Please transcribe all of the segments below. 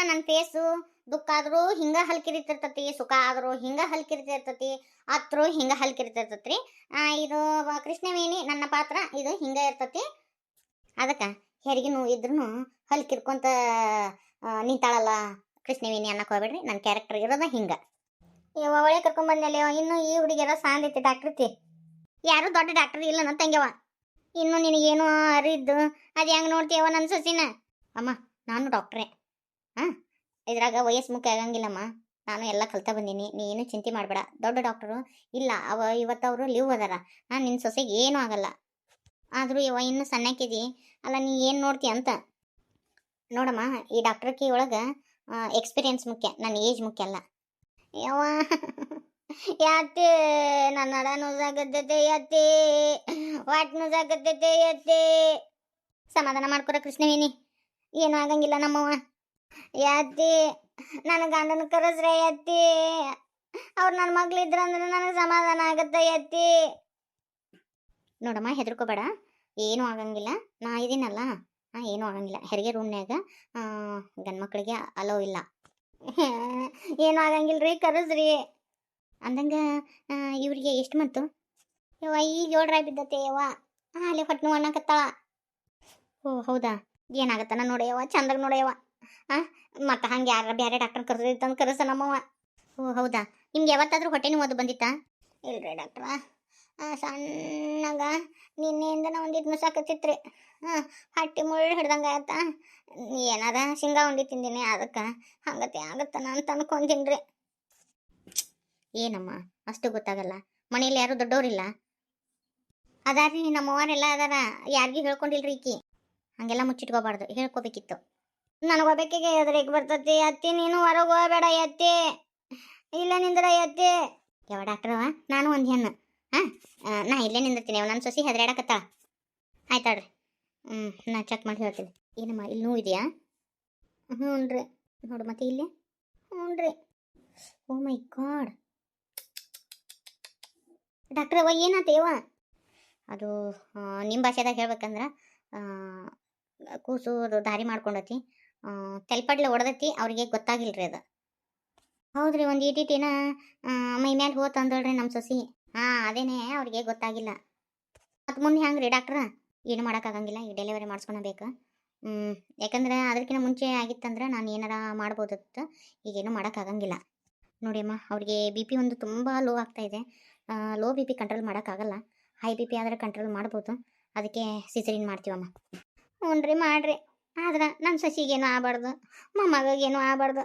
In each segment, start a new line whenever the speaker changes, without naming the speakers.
ನನ್ನ ಫೇಸು ದುಃಖ ಆದ್ರೂ ಹಿಂಗ ಹಲ್ಕಿರಿತಿರ್ತತಿ, ಸುಖ ಆದ್ರೂ ಹಿಂಗ ಹಲ್ಕಿರಿತಿರ್ತತಿ, ಅತ್ರು ಹಿಂಗ ಹಲ್ಕಿರಿತಿರ್ತತ್ರಿ. ಇದು ಕೃಷ್ಣವೇಣಿ ನನ್ನ ಪಾತ್ರ ಇದು ಹಿಂಗ ಇರ್ತತಿ. ಅದಕ್ಕೆ ಹೆರಿಗೆ ನೋವು ಇದ್ರೂ ಹಲ್ಕಿರ್ಕೊಂತ ನಿಂತಾಳಲ್ಲ ಕೃಷ್ಣವೇಣಿ ಅನ್ನಕ್ಕೆ ಹೋಗ್ಬೇಡ್ರಿ. ನನ್ನ ಕ್ಯಾರೆಕ್ಟರ್ ಇರೋದ ಹಿಂಗ. ಒಳ್ಳೆ ಕರ್ಕೊಂಡ್ಬಂದಲ್ಲಿ ಇನ್ನು ಈ ಹುಡುಗಿಯರ ಸಾಂದೈತಿ ಡಾಕ್ಟ್ರತಿ. ಯಾರು ದೊಡ್ಡ ಡಾಕ್ಟರ್ ಇಲ್ಲ ನನ್ನ ತಂಗ್ಯವ. ಇನ್ನು ನಿನಗೇನು ಅರಿದ್ದು ಅದು ಹೆಂಗೆ ನೋಡ್ತೀಯವ ನನ್ನ ಸೊಸಿನ? ಅಮ್ಮ ನಾನು ಡಾಕ್ಟ್ರೇ. ಹಾಂ, ಇದ್ರಾಗ ವಯಸ್ಸು ಮುಖ್ಯ ಆಗಂಗಿಲ್ಲಮ್ಮ. ನಾನು ಎಲ್ಲ ಕಲ್ತಾ ಬಂದೀನಿ, ನೀನು ಚಿಂತೆ ಮಾಡಬೇಡ. ದೊಡ್ಡ ಡಾಕ್ಟರು ಇಲ್ಲ ಇವತ್ತವರು ಲೀವ್ ಅದಾರ. ನಿನ್ನ ಸೊಸೆಗೆ ಏನೂ ಆಗಲ್ಲ. ಆದರೂ ಇನ್ನು ಸಣ್ಣಕ್ಕಿದಿ ಅಲ್ಲ, ನೀ ಏನು ಮಾಡ್ತೀಯ ಅಂತ ನೋಡಮ್ಮ. ಈ ಡಾಕ್ಟ್ರಕಿ ಒಳಗೆ ಎಕ್ಸ್ಪೀರಿಯನ್ಸ್ ಮುಖ್ಯ, ನನ್ನ ಏಜ್ ಮುಖ್ಯ ಅಲ್ಲ. ಯಾವ ಯಾತೆ ನನ್ನ ನಡ ನುಸಾಗತ್ತೆ ಯಾತೆ, ವಾಟ್ ನುಸಾಗತ್ತೆ ಯಾತೆ. ಸಮಾಧಾನ ಮಾಡ್ಕೊರ ಕೃಷ್ಣವೇಣಿ, ಏನೂ ಆಗಂಗಿಲ್ಲ ನಮ್ಮವ್ವ. ಯಾತಿ ನನ್ನ ಗಂಡನ ಕರೆಸ್ರೆ ಯತ್ತಿ, ಅವ್ರು ನನ್ನ ಮಗ್ಳಿದ್ರಂದ್ರೆ ನನಗೆ ಸಮಾಧಾನ ಆಗತ್ತೆ ಯತ್ತಿ. ನೋಡಮ್ಮ ಹೆದರ್ಕೋಬೇಡ, ಏನೂ ಆಗಂಗಿಲ್ಲ. ನಾ ಇದೀನಲ್ಲ, ಏನೂ ಆಗಂಗಿಲ್ಲ. ಹೆರಿಗೆ ರೂಮ್ನ್ಯಾಗ ಗಂಡ್ಮಕ್ಳಿಗೆ ಅಲೋ ಇಲ್ಲ. ಏನೂ ಆಗಂಗಿಲ್ರಿ, ಕರೆಸ್ರಿ ಅಂದಂಗೆ. ಇವ್ರಿಗೆ ಎಷ್ಟು ಬಂತು ಯವ್ವ? ಈಗ 7 ರಾಯ್ ಬಿದ್ದತ್ತೆ ಯವ್ವ. ಅಲ್ಲೇ ಹೊಟ್ಟೆ ನೋವು ಅನ್ನಕತ್ತಾಳ. ಓ ಹೌದಾ, ಏನಾಗತ್ತಾನ ನೋಡ್ಯವ, ಚಂದಾಗ ನೋಡ್ಯವ. ಮತ್ತು ಹಂಗೆ ಯಾರ ಬೇರೆ ಡಾಕ್ಟರ್ ಕರೆದಿತ್ತಂದು ಕರೆಸ ನಮ್ಮವ. ಓ ಹೌದಾ, ನಿಮ್ಗೆ ಯಾವತ್ತಾದ್ರೂ ಹೊಟ್ಟೆ ನೋವು ಅದು ಬಂದಿತ್ತಾ? ಇಲ್ರಿ ಡಾಕ್ಟ್ರ, ಸಣ್ಣಗ ನಿನ್ನೆಯಿಂದ ಒಂದಿಟ್ಟು ನುಸಾಕತ್ತಿತ್ರಿ. ಹೊಟ್ಟೆ ಮುಳ್ಳು ಹಿಡ್ದಂಗೆ ಆಯ್ತಾ. ಏನಾರ ಶೇಂಗಾ ಉಂಡಿ ತಿಂದಿನಿ, ಅದಕ್ಕೆ ಹಂಗತೆ ಆಗತ್ತನ ಅಂತ ಅನ್ಕೊಂತೀನಿ. ಏನಮ್ಮ ಅಷ್ಟು ಗೊತ್ತಾಗಲ್ಲ? ಮನೇಲಿ ಯಾರು ದೊಡ್ಡವ್ರಿಲ್ಲ? ಅದಾರಿ ನಮ್ಮವರೆಲ್ಲ ಅದಾರ, ಯಾರಿಗೂ ಹೇಳ್ಕೊಂಡಿಲ್ರಿ ಈಕಿ. ಹಂಗೆಲ್ಲ ಮುಚ್ಚಿಟ್ಕೋಬಾರ್ದು, ಹೇಳ್ಕೊಬೇಕಿತ್ತು. ನನಗೊಬ್ಬಕಿಗೆ ಎದುರಿಗೆ ಬರ್ತತಿ. ಅತ್ತಿ ನೀನು ಹೊರಗೆ ಹೋಗಬೇಡ ಅತ್ತಿ, ಇಲ್ಲ ನಿಂದ್ರ ಅತ್ತಿ. ಯಾವ ಡಾಕ್ಟ್ರವ? ನಾನು ಒಂದು ಹೆಣ್ಣು. ನಾ ಇಲ್ಲೇ ನಿಂದಿರ್ತೀನಿ. ನನ್ನ ಸೊಸಿ ಹೆದರಾಡಕತ್ತಾಳ. ಆಯ್ತಾಳ್ರಿ, ನಾ ಚೆಕ್ ಮಾಡಿ ಹೇಳ್ತೀನಿ. ಏನಮ್ಮ ಇಲ್ಲಿ ನೋವು ಇದೆಯಾ? ಹ್ಞೂ ರೀ. ನೋಡು ಮತ್ತೆ ಇಲ್ಲೇ. ಹ್ಞೂ ರೀ. ಓ ಮೈ ಗಾಡ್ ಡಾಕ್ಟ್ರವ, ಏನಾತೇವ? ಅದು ನಿಮ್ಮ ಭಾಷೆದಾಗ ಹೇಳ್ಬೇಕಂದ್ರೆ ಕೂಸು ಅದು ದಾರಿ ಮಾಡ್ಕೊಂಡತಿ, ತೆಲ್ಪಡ್ಲೆ ಹೊಡೆದತಿ, ಅವ್ರಿಗೆ ಗೊತ್ತಾಗಿಲ್ರಿ ಅದು. ಹೌದ್ರಿ, ಒಂದು ಈಟಿನ ಮೈ ಮ್ಯಾಲೆ ಹೋತ್ ಅಂದಳ್ರಿ ನಮ್ಮ ಸೊಸಿ. ಅದೇನೇ ಅವ್ರಿಗೆ ಗೊತ್ತಾಗಿಲ್ಲ. ಮತ್ತು ಮುಂದೆ ಹೆಂಗೆ ರೀ ಡಾಕ್ಟ್ರ? ಏನು ಮಾಡೋಕ್ಕಾಗಂಗಿಲ್ಲ, ಈಗ ಡೆಲಿವರಿ ಮಾಡಿಸ್ಕೊಳಬೇಕು. ಯಾಕಂದ್ರೆ ಅದಕ್ಕಿಂತ ಮುಂಚೆ ಆಗಿತ್ತಂದ್ರೆ ನಾನು ಏನಾರ ಮಾಡ್ಬೋದಿತ್ತು. ಈಗೇನು ಮಾಡೋಕ್ಕಾಗಂಗಿಲ್ಲ. ನೋಡಿ ಅಮ್ಮ, ಅವ್ರಿಗೆ ಬಿ ಪಿ ಒಂದು ತುಂಬ ಲೋ ಆಗ್ತಾಯಿದೆ. ಲೋ ಬಿ ಪಿ ಕಂಟ್ರೋಲ್ ಮಾಡೋಕ್ಕಾಗಲ್ಲ. ಹೈ ಬಿ ಪಿ ಆದರೆ ಕಂಟ್ರೋಲ್ ಮಾಡ್ಬೋದು. ಅದಕ್ಕೆ ಸಿಸರಿನ್ ಮಾಡ್ತೀವಮ್ಮ. ಹ್ಞೂ ರೀ ಮಾಡಿರಿ, ಆದ್ರೆ ನನ್ನ ಸೊಸಿಗೇನು ಆಗಬಾರ್ದು, ಮೊಮ್ಮಗೇನು ಆಗಬಾರ್ದು.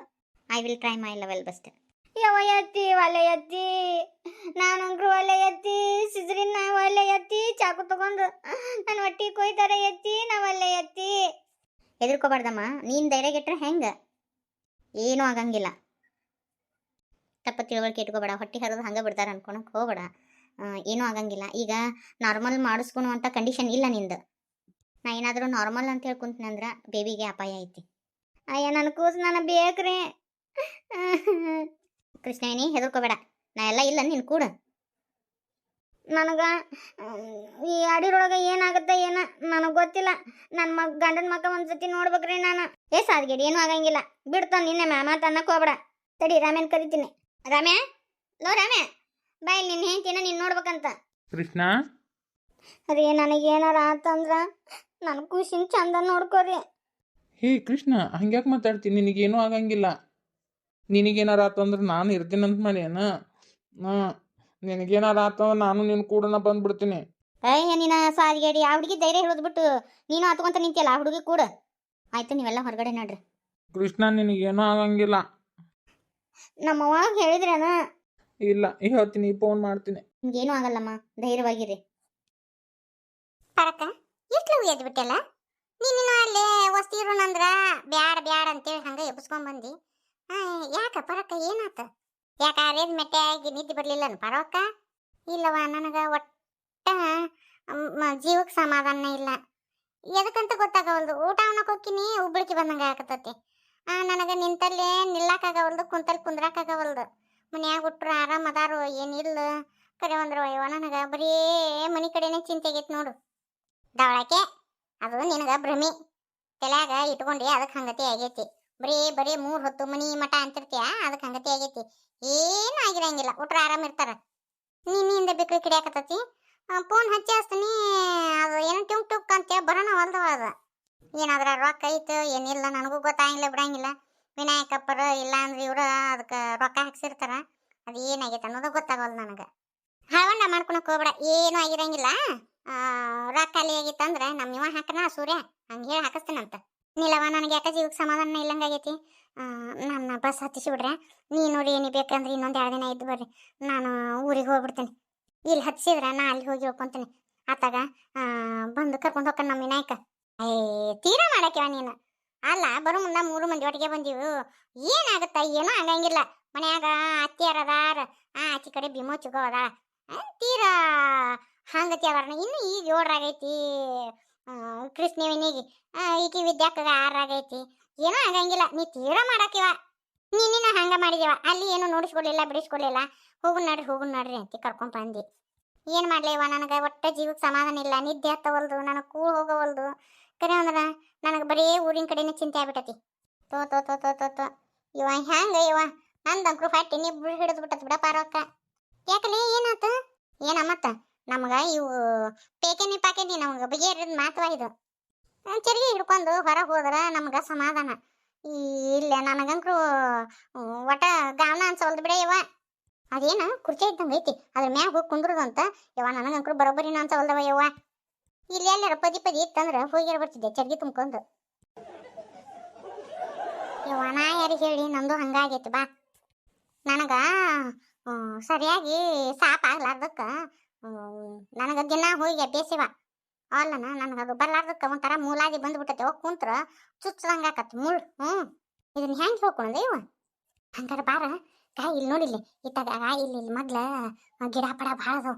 I will try my level best. ಯಾವ ಎತ್ತಿ ಒಲೆ ಎತ್ತಿ, ನಾನಂಗ್ರು ಒಲೆ ಎತ್ತಿ, ಸಿಸರಿನ್ ಒಲೆ ಎತ್ತಿ, ಚಾಕು ತಗೊಂಡು ನನ್ನ ಹೊಟ್ಟಿ ಕೊಯ್ತಾರೆ ಎತ್ತಿ, ನಾವು ಒಲೆ ಎತ್ತಿ. ಹೆದರ್ಕೋಬಾರ್ದಮ್ಮ, ನೀನು ಧೈರ್ಯಗೆಟ್ರೆ ಹೆಂಗೆ? ಏನೂ ಆಗಂಗಿಲ್ಲ. ತಪ್ಪ ತಿಳುವಳಿಕೆ ಇಟ್ಕೋಬೇಡ. ಹೊಟ್ಟೆ ಹರಿದು ಹಂಗೆ ಬಿಡ್ತಾರೆ ಅನ್ಕೊಳಕ್ಕೆ ಹೋಗ್ಬೇಡ. ಏನೂ ಆಗಂಗಿಲ್ಲ. ಈಗ ನಾರ್ಮಲ್ ಮಾಡಿಸ್ಕೊಳುವಂಥ ಕಂಡೀಷನ್ ಇಲ್ಲ ನಿಂದು. ನಾ ಏನಾದರೂ ನಾರ್ಮಲ್ ಅಂತ ಹೇಳ್ಕೊಂತೀನಿ ಅಂದ್ರೆ ಬೇಬಿಗೆ ಅಪಾಯ ಐತಿ. ಅಯ್ಯ ನನ್ನ ಕೂಸು ನನಗೆ ಬೇಕ್ರಿ. ಕೃಷ್ಣವೇಣಿ ಹೆದರ್ಕೋಬೇಡ, ನಾ ಎಲ್ಲ ಇಲ್ಲ ನೀನು ಕೂಡ. ನನಗೆ ಈ ಅಡಿರೊಳಗೆ ಏನಾಗುತ್ತೆ ಏನೋ ನನಗೆ ಗೊತ್ತಿಲ್ಲ. ನನ್ನ ಗಂಡನ ಮಕ್ಕ ಒಂದ್ಸತಿ ನೋಡ್ಬೇಕ್ರಿ ನಾನು. ಸಾದ್ಗೇಡಿ ಏನೂ ಆಗಂಗಿಲ್ಲ, ಬಿಡ್ತಾನೆ ನಿನ್ನೆ ಮಾತು ಅನ್ನಕ್ಕೆ ಹೋಗ್ಬೇಡ. ತಡಿ ರಾಮ್ಯಾನ್ ಕರಿತೀನಿ. ರಾಮ್ಯಾ, ಲೋ ರಾಮ್ಯಾ, ಬಾ ಇಲ್ಲಿ. ನಿನ್ನ ಹೆಂಡ್ತಿನ ನೀನು ನೋಡ್ಬೇಕಂತ.
ಕೃಷ್ಣ
ರೀ, ನನಗೇನಾರ ಆತಂದ್ರೆ ನನ್ನ ಖುಷಿನ ಚಂದ ನೋಡ್ಕೋರಿ.
ಹೇ ಕೃಷ್ಣ, ಹಂಗ್ಯಾಕೆ ಮಾತಾಡ್ತೀನಿ? ನಿನಗೇನೂ ಆಗಂಗಿಲ್ಲ. ನಿನಗೇನಾರ ಆತಂದ್ರೆ ನಾನು ಇರ್ತೀನಂತ ಮಾಡ್ಯಾನ. ನಿನಗೇನಾರ ಆತಂದ್ರೆ ನಾನು ನಿನ್ನ ಕೂಡ ಬಂದ್ಬಿಡ್ತೀನಿ.
ಅಯ್ಯ ನೀನು ಸಾರಿಗೇಡಿ, ಆ ಹುಡುಗಿ ಧೈರ್ಯ ಹೇಳೋದ್ಬಿಟ್ಟು ನೀನು ಹತ್ಕೊಂತ ನಿಂತಿಯಲ್ಲ ಆ ಹುಡುಗಿ ಕೂಡ. ಆಯ್ತು, ನೀವೆಲ್ಲ ಹೊರಗಡೆ ನೋಡ್ರಿ.
ಕೃಷ್ಣ, ನಿನಗೇನೂ ಆಗಂಗಿಲ್ಲ.
ನಮ್ಮವ್ವ ಹೇಳಿದ್ರೇನ?
ಇಲ್ಲ, ಹೇಳ್ತೀನಿ, ಫೋನ್ ಮಾಡ್ತೀನಿ.
ನಿಮ್ಗೇನೂ ಆಗಲ್ಲಮ್ಮ, ಧೈರ್ಯವಾಗಿರಿ. ಪರಕ್ಕ ಎಷ್ಟು ಎದ್ದು ಬಿಟ್ಟಲ್ಲ ನೀನು? ಅಲ್ಲೇ ವಸ್ತಿ ಇರೋಣಂದ್ರ ಬ್ಯಾಡ ಬ್ಯಾಡ ಅಂತೇಳಿ ಹಂಗೆ ಎಬ್ಸ್ಕೊಂಡ್ ಯಾಕ ಪರಕ್ಕ ಏನಾತ? ಯಾಕ ಅರೇದ್ ಮೆಟ್ಟಾಗಿ ನಿದ್ದೆ ಬರ್ಲಿಲ್ಲ ಪರಕ್ಕ? ಇಲ್ಲವ, ನನಗೆ ಒಟ್ಟ ಜೀವಕ್ಕೆ ಸಮಾಧಾನ ಇಲ್ಲ. ಎದಕ್ಕಂತ ಗೊತ್ತಾಗವಲ್ದು. ಊಟ ಉಣ್ಣಕ್ಕೆ ಹೋಗ್ತೀನಿ, ಉಬ್ಬಳಿಕೆ ಬಂದಂಗೆ ಆಗತತಿ. ನನಗೆ ನಿಂತಲ್ಲೇ ನಿಲ್ಲಕ್ಕಾಗವಲ್ದು, ಕುಂತಲ್ಲಿ ಕುಂದ್ರಾಕಾಗವಲ್ದು. ಮನ್ಯಾಗ ಬಿಟ್ರು ಆರಾಮ್ ಅದಾರು ಏನಿಲ್ಲ ಕರೆ ಒಂದ್ರ ಅಯ್ಯವ. ನನಗೆ ಬರೀ ಮನೆ ಕಡೆನೇ ಚಿಂತೆ ಆಗೈತೆ ನೋಡು. ದವಳಕ್ಕೆ ಅದು ನಿನಗೆ ಭ್ರಮೆ ತಲೆಯಾಗ ಇಟ್ಕೊಂಡು ಅದಕ್ಕೆ ಹಂಗತಿ ಆಗೈತಿ. ಬರೀ ಬರೀ 3 ಹೊತ್ತು ಮನಿ ಮಠ ಅಂತಿರ್ತೀಯ, ಅದಕ್ಕೆ ಹಂಗತಿ ಆಗೈತಿ. ಏನು ಆಗಿರಂಗಿಲ್ಲ, ಊಟ್ರ ಆರಾಮ್ ಇರ್ತಾರ. ನಿನ್ನಿಂದ ಬಿಕ್ರಿ ಕಿಡಿಯಾಕತ್ತತಿ. ಫೋನ್ ಹಚ್ಚಿ ಹಚ್ತೀನಿ, ಅದು ಏನೋ ಟುಕ್ ಟುಕ್ ಅಂತ ಬರೋಣ ಹೊಲ್ದವ ಅದು. ಏನಾದ್ರ ರೊಕ್ಕ ಐತೆ ಏನಿಲ್ಲ ನನಗೂ ಗೊತ್ತಾಗಿಲ್ಲ ಬಿಡಂಗಿಲ್ಲ. ವಿನಾಯಕಪ್ಪರ ಇಲ್ಲ ಅಂದ್ರೆ ಇವ್ರ ಅದಕ್ಕೆ ರೊಕ್ಕ ಹಾಕ್ಸಿರ್ತಾರ. ಅದು ಏನಾಗೈತೆ ಅನ್ನೋದು ಗೊತ್ತಾಗಲ್ಲ ನನಗೆ. ಹಳವಣ್ಣ ಮಾಡ್ಕೊಳಕ್ ಹೋಗ್ಬೇಡ, ಏನು ಆಗಿರಂಗಿಲ್ಲ. ರೊಕ್ಕ ಖಾಲಿ ಆಗಿತ್ತಂದ್ರೆ ನಮ್ಮ ಇವ ಹಾಕನ ಸೂರ್ಯ ಹಂಗೆ ಹೇಳಿ ಹಾಕಿಸ್ತೀನಂತ. ನೀಲವ ನನಗೆ ಯಾಕೆ ಜೀವಕ್ಕೆ ಸಮಾಧಾನ ಇಲ್ಲಂಗಾಗೈತಿ. ನನ್ನ ಬಸ್ ಹತ್ತಿಸಿ ಬಿಡ್ರೆ ನೀನು ನೋಡಿ ಏನಿ ಬೇಕಂದ್ರೆ ಇನ್ನೊಂದು 2 ದಿನ ಇದ್ದು ಬರ್ರಿ, ನಾನು ಊರಿಗೆ ಹೋಗ್ಬಿಡ್ತೀನಿ. ಇಲ್ಲಿ ಹತ್ತಿಸಿದ್ರೆ ನಾ ಅಲ್ಲಿ ಹೋಗಿ ಹೋಗ್ಕೊಂತೀನಿ. ಆತಾಗ ಬಂದು ಕರ್ಕೊಂಡು ಹೋಗ್ಕೊಂಡು ನಮ್ಮ ವಿನಾಯಕ. ತೀರಾ ಮಾಡಕ್ಯವ ನೀನು. ಅಲ್ಲ ಬರೋ ಮುಂದೆ 3 ಮಂದಿ ಒಟ್ಟಿಗೆ ಬಂದೀವು, ಏನಾಗುತ್ತ? ಏನೂ ಆಗಂಗಿಲ್ಲ. ಮನ್ಯಾಗ ಅತ್ತಿಯಾರದಾರ, ಆಚಿ ಕಡೆ ಭೀಮೋ ಚುಗೋ ಅದಾಳ. ತೀರಾ ಹಂಗತಿ ಅದಾರ. ಇನ್ನು ಈಗ 7ರಾಗೈತಿ ಕೃಷ್ಣವಿನಿಗೆ, ಈಕಿ ವಿದ್ಯಾಕ್ಕಗ 6ರಾಗೈತಿ. ಏನೂ ಆಗಂಗಿಲ್ಲ. ನೀ ತೀರಾ ಮಾಡಾಕಿವ. ನೀನಿನ ಹಂಗ ಮಾಡಿದೀವ. ಅಲ್ಲಿ ಏನು ನೋಡಿಸ್ಕೊಡ್ಲಿಲ್ಲ ಬಿಡಿಸ್ಕೊಡ್ಲಿಲ್ಲ. ಹೋಗುನ್ ನಡ್ರಿ ಅಂತ ಕರ್ಕೊಂಡ್ ಬಂದಿ. ಏನು ಮಾಡ್ಲಿವ, ನನಗೆ ಒಟ್ಟ ಜೀವಕ್ಕೆ ಸಮಾಧಾನ ಇಲ್ಲ. ನಿದ್ದೆ ಹತ್ತವಲ್ದು, ನನಗೆ ಕೂಳ್ ಹೋಗವಲ್ದು. ಕರೆ ಅಂದ್ರೆ ನನಗೆ ಬರೀ ಊರಿನ ಕಡೆನೇ ಚಿಂತೆ ಆಗ್ಬಿಟ್ಟತಿ. ತೋ ತೋ ತೋ ತೋ ತೋ ತೋ ಇವ ಹ್ಯಾಂಗ ಇವ ನಂದಂಕ್ರು ಹೊಟ್ಟೆ ನಿಬ್ರು ಹಿಡಿದು ಬಿಟ್ಟತ್ ಬಿಡ ಪಾರಕ್ಕ. ಯಾಕಲೇ ಏನಾತ? ಏನಮ್ಮತ್ತ ನಮಗ ಇವು ಪೇಕೆನಿ ಪಾಕೆನಿ ನಮಗ ಬಗೆಹರಿದ ಮಾತವ ಇದು. ಚರಿಗೆ ಹಿಡ್ಕೊಂಡು ಹೊರಗೆ ಹೋದ್ರ ನಮ್ಗ ಸಮಾಧಾನ. ಇಲ್ಲ ನನಗಂಕ್ರು ಒಟ ಗಾವನ ಅನ್ಸವಲ್ದು ಬಿಡ ಇವ. ಅದೇನ ಕುರ್ಚಿ ಇದ್ದಂಗೆ ಐತಿ, ಅದ್ರ ಮ್ಯಾಗ ಹೋಗಿ ಕುಂದ್ರದಂತ. ಯವ್ವ ನನಗಂಕ್ರು ಬರೋಬ್ಬರಿನ ಅನ್ಸವಲ್ದವ ಯವ್ವ. ಇಲ್ಲಿ ಎಲ್ಲಾರ ಪದಿ ಇತ್ತಂದ್ರೆ ಹೋಗಿ ಬರ್ತಿದ್ದೆ ಚರ್ಗಿ ತುಂಬ್ಕೊಂಡು. ಯವ್ವ ನಾ ಯಾರಿಗೆ ಹೇಳಿ, ನಂದು ಹಂಗಾಗೈತಿ ಬಾ. ನನಗ ಸರಿಯಾಗಿ ಸಾಪ್ ಆಗ್ಲಾರ್ದಕ್ಕ ನನಗ ದಿನ ಹೋಗಿ ಅಭ್ಯಾಸಿವ ಅಲ್ಲನ. ನನಗದು ಬರ್ಲಾರ್ದಕ್ಕ ಒಂಥರ ಮೂಲಾದಿ ಬಂದ್ಬಿಟ್ಟೈತೆ. ಹೋಗಿ ಕುಂತ್ರ ಚುಚ್ಚದಂಗ ಆಕತ್ ಮುಳ್. ಇದನ್ನ ಹೆಂಗೆ ಹೋಗ್ಕೊಂಡೆ ಇವ? ಹಂಗಾರ ಬಾರ ಇಲ್ಲಿ ನೋಡಿಲ್ಲಿ ಇತ್ತಾಗ ಇಲ್ಲಿ ಮೊದ್ಲ ಗಿಡ ಪಡ ಭಾಳ ಅದಾವ.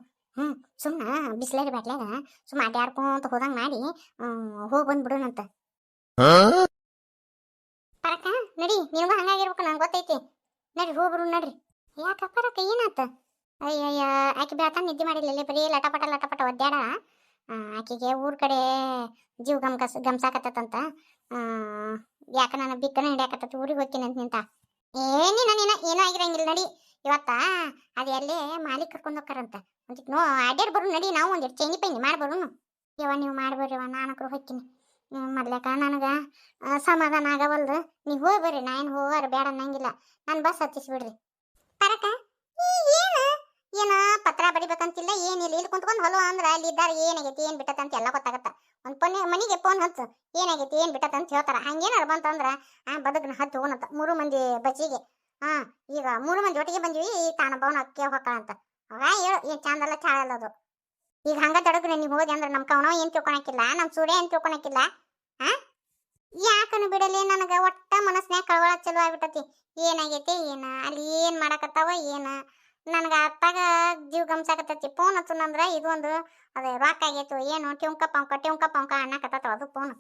ಸುಮ್ಮನೆ ಬಿಸ್ಲೇರಿ ಬ್ಯಾಟ್ಲಾಗ ಸುಮ್ಮ ಅಡ್ಯಾಡ್ಕೊಂತ ಹೋದಂಗ ಮಾಡಿ ಹೋಗಿ ಬಂದ್ಬಿಡೋಣಂತ. ಪರಕ ನಡಿ, ನಿಮ್ಗೂ ಹಂಗಾಗಿರ್ಬೇಕು ನಂಗೆ ಗೊತ್ತೈತಿ. ನಡ್ರಿ ಹೋಗ್ಬಿಡು ನಡ್ರಿ. ಯಾಕ ಪರಕ ಏನಾತ? ಅಯ್ಯಯ್ಯ ಆಕೆ ಬೆಳತಾನ ನಿದ್ದೆ ಮಾಡಿಲ್ಲ, ಬರೀ ಲಟಪಟ ಒದ್ದಾಡ. ಆಕೆಗೆ ಊರ್ ಕಡೆ ಜೀವ ಗಮ್ಸಾಕತ್ತಂತ. ಯಾಕ ನನ್ನ ಬಿಕ್ಕನ ಹಿಡಿಯಾಕತ್ತ ಊರಿಗೆ ಹೋಗ್ತೀನಿ ಅಂತ ನಿಂತ. ಏನಿನ ಏನೂ ಆಗಿರಂಗಿಲ್ಲ ನಡಿ. ಇವತ್ತ ಅದು ಎಲ್ಲೇ ಮಾಲಿಕ್ ಕರ್ಕೊಂಡು ಹೋಗ್ತಾರಂತ. ಒಂದಿಟ್ಟು ಅಡ್ಯಾಡ್ ಬರು ನಡಿ, ನಾವು ಒಂದಿಟ್ಟು ಚೇಂಜಿ ಪೈಂಜಿ ಮಾಡ್ಬರೋನು. ಯವ್ವ ನೀವು ಮಾಡ್ಬರ್ರಿವ, ನಾನಕ್ರು ಹೋಗ್ತೀನಿ. ಮೊದ್ಲೇಕ ನನಗೆ ಸಮಾಧಾನ ಆಗವಲ್ದು. ನೀವು ಹೋಗಿ ಬರ್ರಿ, ನಾ ಏನು ಹೋಗಾರ ಬೇಡ ಅನ್ನಂಗಿಲ್ಲ. ನಾನು ಬಸ್ ಹತ್ತಿಸ್ಬಿಡ್ರಿ. ಪರಕ ಏನ ಪತ್ರ ಬಡಿಬೇಕಂತಿಲ್ಲ ಏನಿಲ್ಲ. ಇಲ್ಲಿ ಕುಂತ್ಕೊಂಡು ಹೊಲೋ ಅಂದ್ರೆ ಅಲ್ಲಿ ಇದ್ದಾರೆ ಏನಾಗೈತಿ ಏನು ಬಿಟ್ಟತಂತ ಎಲ್ಲ ಗೊತ್ತಾಗತ್ತ. ಒಂದು ಮನೆಗೆ ಫೋನ್ ಹಚ್ಚು, ಏನಾಗೈತಿ ಏನು ಬಿಟ್ಟತಂತ ಹೇಳ್ತಾರ. ಹಂಗೇನಾರು ಬಂತಂದ್ರೆ ಬದುಕನ್ನ ಹತ್ತು ಹೋಗನತ್ತ 3 ಮಂದಿ ಬಚ್ಚಿಗೆ. ಈಗ 3 ಮಂದಿ ಒಟ್ಟಿಗೆ ಬಂದ್ವಿ, ಈ ತಾನಬ್ಬವನ ಅಕ್ಕಿ ಹೊಕ್ಕಳಂತ. ಅವ ಹೇಳು ಏನು ಚಂದಲ್ಲ ಚಾಳಲ್ಲದು. ಈಗ ಹಂಗ ತಡಗ್ರೆ ನೀವು ಹೋದೆ ಅಂದ್ರೆ ನಮ್ಮ ಕವನ ಏನು ತಿಳ್ಕೊಳಕಿಲ್ಲ, ನಮ್ಮ ಸೂರ್ಯ ಏನು ತಿಳ್ಕೊಳಕಿಲ್ಲ. ಯಾಕನು ಬಿಡಲಿ, ನನಗೆ ಒಟ್ಟ ಮನಸ್ನ್ಯಾಗ ಕಳವಳ ಚಲೋ ಆಗ್ಬಿಟ್ಟತಿ. ಏನಾಗೈತಿ ಏನ ಅಲ್ಲಿ ಏನು ಮಾಡಕತ್ತಾವ ಏನ ನನಗೆ ಅತ್ತಾಗ ಜೀವ ಗಮ್ಸಾಕತ್ತೈತಿ. ಫೋನ್ ಹಚ್ಚನಂದ್ರೆ ಇದು ಒಂದು ಅದೇ ರೊಕ್ಕ ಆಗೈತು ಏನು ಟ್ಯಂಕ ಪಂಕ ಅನ್ನಕತ್ತವ ಅದು ಫೋನ್.